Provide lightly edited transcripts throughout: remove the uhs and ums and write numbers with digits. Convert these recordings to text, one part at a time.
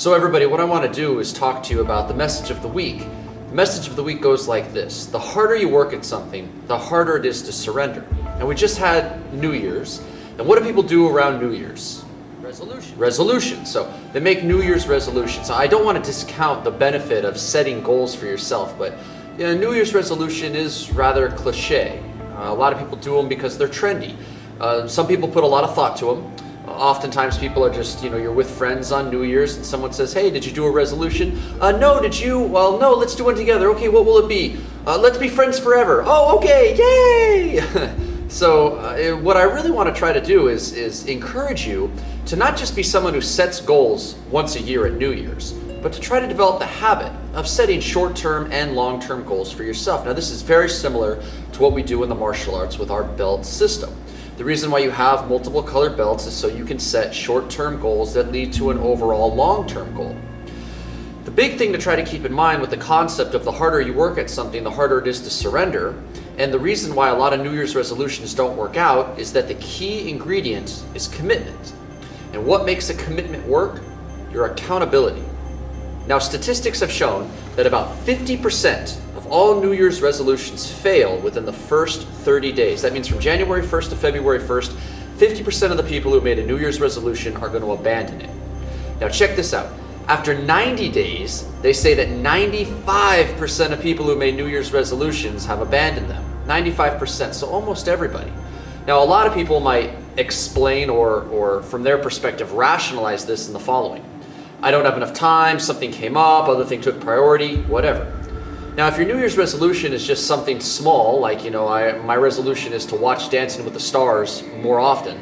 So everybody, what I want to do is talk to you about the message of the week. The message of the week goes like this: the harder you work at something, the harder it is to surrender. And we just had New Year's, and what do people do around New Year's? Resolutions. So they make New Year's resolutions. I don't want to discount the benefit of setting goals for yourself, but New Year's resolution is rather cliché. A lot of people do them because they're trendy. Some people put a lot of thought to them. Oftentimes people are just, you're with friends on New Year's and someone says, hey, did you do a resolution? No, did you? Well, no, let's do one together. Okay, what will it be? Let's be friends forever. Oh, okay, yay! So what I really want to try to do is encourage you to not just be someone who sets goals once a year at New Year's, but to try to develop the habit of setting short-term and long-term goals for yourself. Now, this is very similar to what we do in the martial arts with our belt system. The reason why you have multiple colored belts is so you can set short-term goals that lead to an overall long-term goal. The big thing to try to keep in mind with the concept of the harder you work at something, the harder it is to surrender, and the reason why a lot of New Year's resolutions don't work out is that the key ingredient is commitment. And what makes a commitment work? Your accountability. Now, statistics have shown that about 50% of all New Year's resolutions fail within the first 30 days. That means from January 1st to February 1st, 50% of the people who made a New Year's resolution are going to abandon it. Now, check this out. After 90 days, they say that 95% of people who made New Year's resolutions have abandoned them. 95%, so almost everybody. Now, a lot of people might explain or from their perspective, rationalize this in the following. I don't have enough time, something came up, other thing took priority, whatever. Now, if your New Year's resolution is just something small, like, my resolution is to watch Dancing with the Stars more often,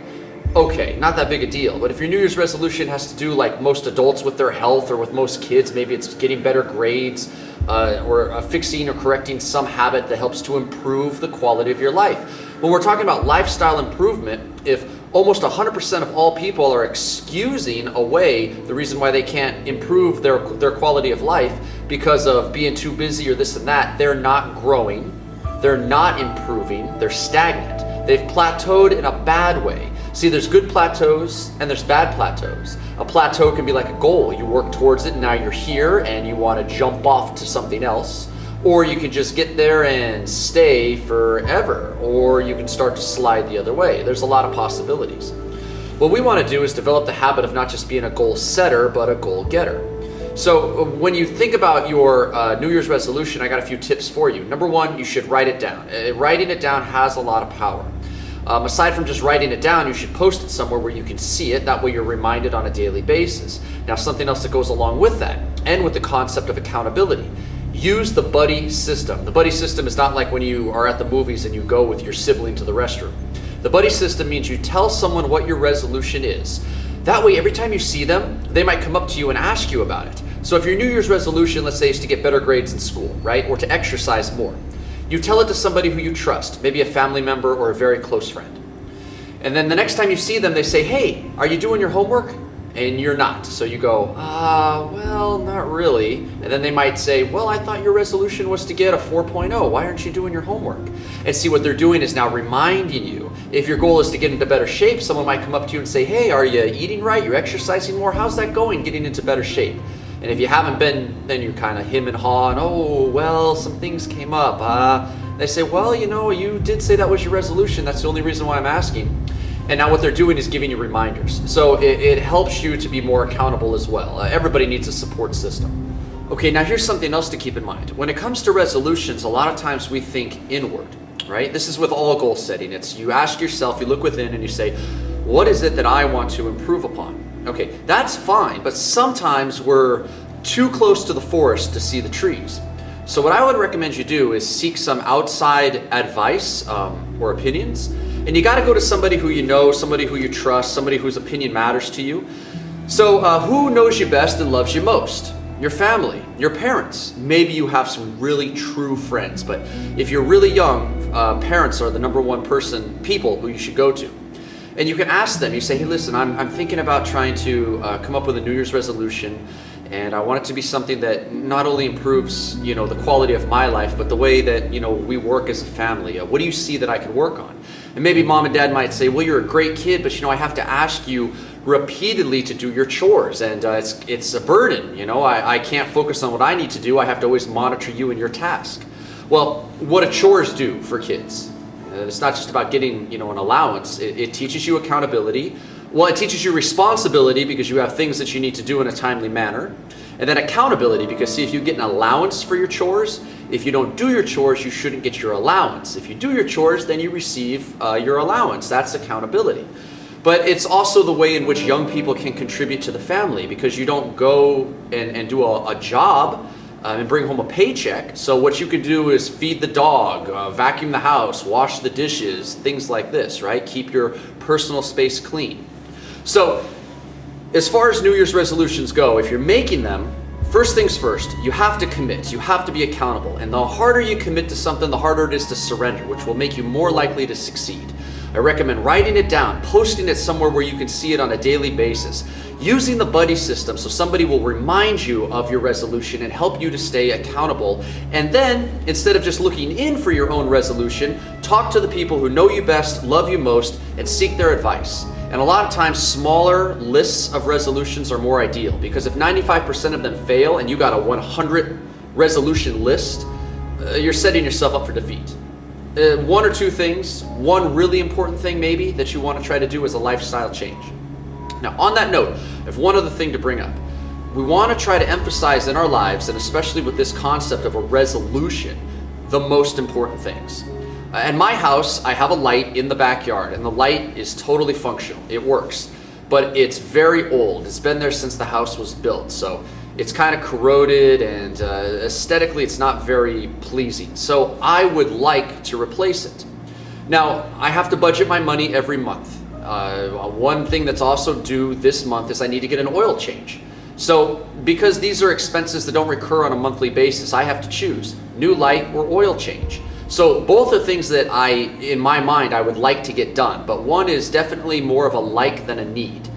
okay, not that big a deal. But if your New Year's resolution has to do like most adults with their health, or with most kids, maybe it's getting better grades, or fixing or correcting some habit that helps to improve the quality of your life. When we're talking about lifestyle improvement, if almost 100% of all people are excusing away the reason why they can't improve their quality of life because of being too busy or this and that, they're not growing, they're not improving, they're stagnant. They've plateaued in a bad way. See, there's good plateaus and there's bad plateaus. A plateau can be like a goal. You work towards it and now you're here and you want to jump off to something else. Or you can just get there and stay forever. Or you can start to slide the other way. There's a lot of possibilities. What we want to do is develop the habit of not just being a goal setter, but a goal getter. So when you think about your New Year's resolution, I got a few tips for you. Number one, you should write it down. Writing it down has a lot of power. Aside from just writing it down, you should post it somewhere where you can see it. That way you're reminded on a daily basis. Now, something else that goes along with that, and with the concept of accountability, use the buddy system. The buddy system is not like when you are at the movies and you go with your sibling to the restroom. The buddy system means you tell someone what your resolution is. That way, every time you see them, they might come up to you and ask you about it. So if your New Year's resolution, let's say, is to get better grades in school, right? Or to exercise more. You tell it to somebody who you trust, maybe a family member or a very close friend. And then the next time you see them, they say, hey, are you doing your homework? And you're not. So you go, well, not really. And then they might say, well, I thought your resolution was to get a 4.0. Why aren't you doing your homework? And see, what they're doing is now reminding you. If your goal is to get into better shape, someone might come up to you and say, hey, are you eating right? You're exercising more? How's that going, getting into better shape? And if you haven't been, then you're kind of him and haw, and oh, well, some things came up. They say, well, you did say that was your resolution. That's the only reason why I'm asking. And now what they're doing is giving you reminders. So it helps you to be more accountable as well. Everybody needs a support system. Okay, now here's something else to keep in mind. When it comes to resolutions, a lot of times we think inward, right? This is with all goal setting. It's you ask yourself, you look within and you say, what is it that I want to improve upon? Okay, that's fine, but sometimes we're too close to the forest to see the trees. So what I would recommend you do is seek some outside advice or opinions. And you got to go to somebody who you know, somebody who you trust, somebody whose opinion matters to you. So who knows you best and loves you most? Your family, your parents. Maybe you have some really true friends, but if you're really young, parents are the number one people who you should go to. And you can ask them, you say, hey, listen, I'm thinking about trying to come up with a New Year's resolution, and I want it to be something that not only improves, the quality of my life, but the way that, we work as a family. What do you see that I can work on? And maybe mom and dad might say, well, you're a great kid, but I have to ask you repeatedly to do your chores, and it's a burden. I can't focus on what I need to do. I have to always monitor you and your task. Well, what do chores do for kids? It's not just about getting an allowance. It teaches you accountability. Well, it teaches you responsibility because you have things that you need to do in a timely manner. And then accountability, because see, if you get an allowance for your chores, if you don't do your chores, you shouldn't get your allowance. If you do your chores, then you receive your allowance. That's accountability. But it's also the way in which young people can contribute to the family, because you don't go and do a job and bring home a paycheck. So what you could do is feed the dog, vacuum the house, wash the dishes, things like this, right? Keep your personal space clean. So as far as New Year's resolutions go, if you're making them, first things first, you have to commit. You have to be accountable. And the harder you commit to something, the harder it is to surrender, which will make you more likely to succeed. I recommend writing it down, posting it somewhere where you can see it on a daily basis, using the buddy system so somebody will remind you of your resolution and help you to stay accountable. And then, instead of just looking in for your own resolution, talk to the people who know you best, love you most, and seek their advice. And a lot of times, smaller lists of resolutions are more ideal, because if 95% of them fail and you got a 100 resolution list, you're setting yourself up for defeat. One or two things, one really important thing maybe that you want to try to do is a lifestyle change. Now, on that note, I have one other thing to bring up. We want to try to emphasize in our lives, and especially with this concept of a resolution, the most important things. In my house, I have a light in the backyard, and the light is totally functional. It works, but it's very old. It's been there since the house was built, so it's kind of corroded, and aesthetically it's not very pleasing. So I would like to replace it. Now, I have to budget my money every month. One thing that's also due this month is I need to get an oil change. So because these are expenses that don't recur on a monthly basis, I have to choose new light or oil change. So both are things that in my mind, I would like to get done, but one is definitely more of a like than a need.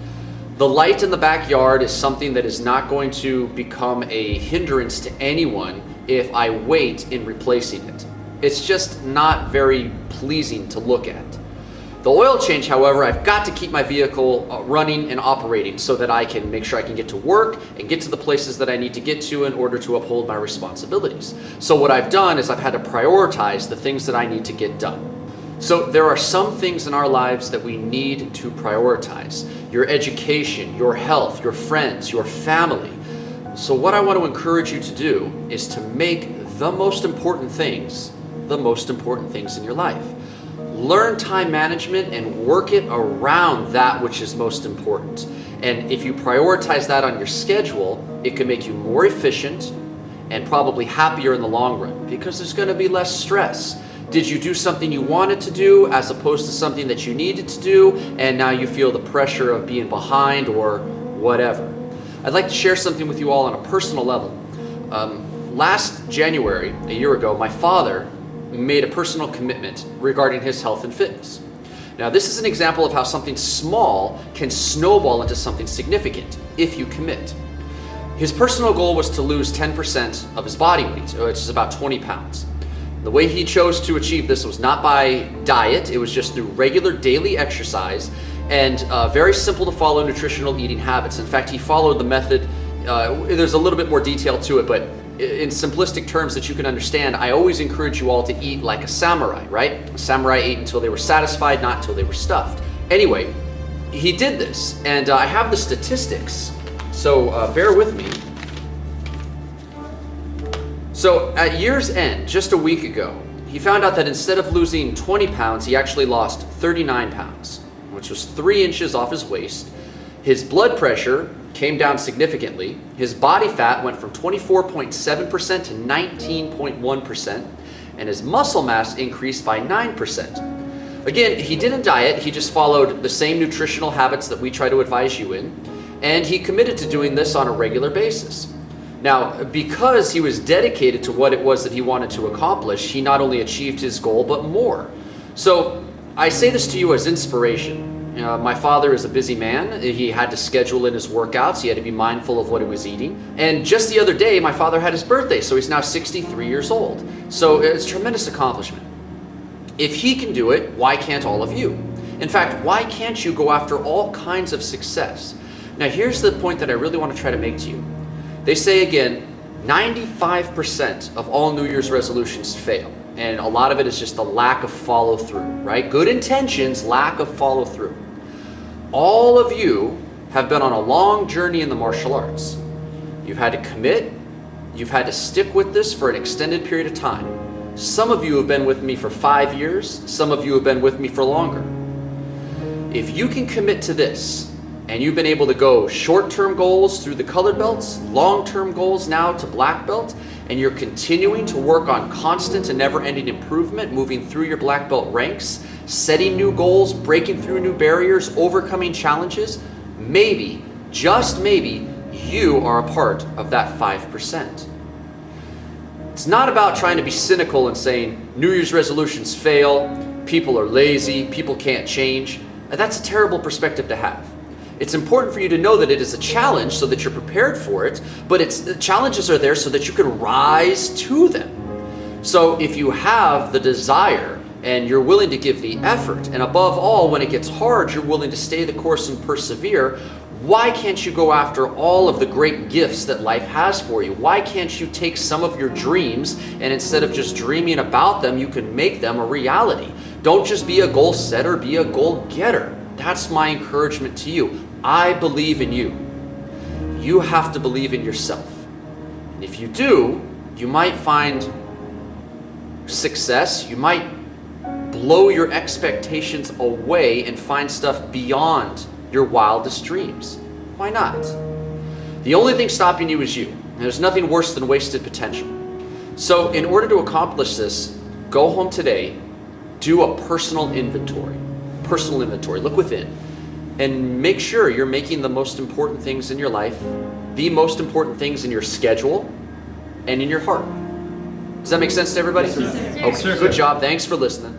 The light in the backyard is something that is not going to become a hindrance to anyone if I wait in replacing it. It's just not very pleasing to look at. The oil change, however, I've got to keep my vehicle running and operating so that I can make sure I can get to work and get to the places that I need to get to in order to uphold my responsibilities. So what I've done is I've had to prioritize the things that I need to get done. So there are some things in our lives that we need to prioritize. Your education, your health, your friends, your family. So what I want to encourage you to do is to make the most important things in your life. Learn time management and work it around that which is most important. And if you prioritize that on your schedule, it can make you more efficient and probably happier in the long run, because there's going to be less stress. Did you do something you wanted to do as opposed to something that you needed to do, and now you feel the pressure of being behind or whatever? I'd like to share something with you all on a personal level. Last January, a year ago, my father made a personal commitment regarding his health and fitness. Now, this is an example of how something small can snowball into something significant if you commit. His personal goal was to lose 10% of his body weight, which is about 20 pounds. The way he chose to achieve this was not by diet, it was just through regular daily exercise and very simple to follow nutritional eating habits. In fact, he followed the method, there's a little bit more detail to it, but in simplistic terms that you can understand, I always encourage you all to eat like a samurai, right? A samurai ate until they were satisfied, not until they were stuffed. Anyway, he did this, and I have the statistics, so bear with me. So at year's end, just a week ago, he found out that instead of losing 20 pounds, he actually lost 39 pounds, which was 3 inches off his waist. His blood pressure came down significantly. His body fat went from 24.7% to 19.1%, and his muscle mass increased by 9%. Again, he didn't diet, he just followed the same nutritional habits that we try to advise you in, and he committed to doing this on a regular basis. Now, because he was dedicated to what it was that he wanted to accomplish, he not only achieved his goal, but more. So I say this to you as inspiration. My father is a busy man. He had to schedule in his workouts. He had to be mindful of what he was eating. And just the other day, my father had his birthday, so he's now 63 years old. So it's a tremendous accomplishment. If he can do it, why can't all of you? In fact, why can't you go after all kinds of success? Now, here's the point that I really want to try to make to you. They say again, 95% of all New Year's resolutions fail. And a lot of it is just the lack of follow through, right? Good intentions, lack of follow through. All of you have been on a long journey in the martial arts. You've had to commit, you've had to stick with this for an extended period of time. Some of you have been with me for 5 years, some of you have been with me for longer. If you can commit to this, and you've been able to go short-term goals through the colored belts, long-term goals now to black belt, and you're continuing to work on constant and never-ending improvement, moving through your black belt ranks, setting new goals, breaking through new barriers, overcoming challenges, maybe, just maybe, you are a part of that 5%. It's not about trying to be cynical and saying New Year's resolutions fail, people are lazy, people can't change. That's a terrible perspective to have. It's important for you to know that it is a challenge so that you're prepared for it, but the challenges are there so that you can rise to them. So if you have the desire and you're willing to give the effort, and above all, when it gets hard, you're willing to stay the course and persevere, why can't you go after all of the great gifts that life has for you? Why can't you take some of your dreams and instead of just dreaming about them, you can make them a reality? Don't just be a goal setter, be a goal getter. That's my encouragement to you. I believe in you. You have to believe in yourself. And if you do, you might find success. You might blow your expectations away and find stuff beyond your wildest dreams. Why not? The only thing stopping you is you. And there's nothing worse than wasted potential. So in order to accomplish this, go home today, do a personal inventory. Personal inventory. Look within and make sure you're making the most important things in your life, the most important things in your schedule and in your heart. Does that make sense to everybody? Yes, sir. Okay, good job. Thanks for listening.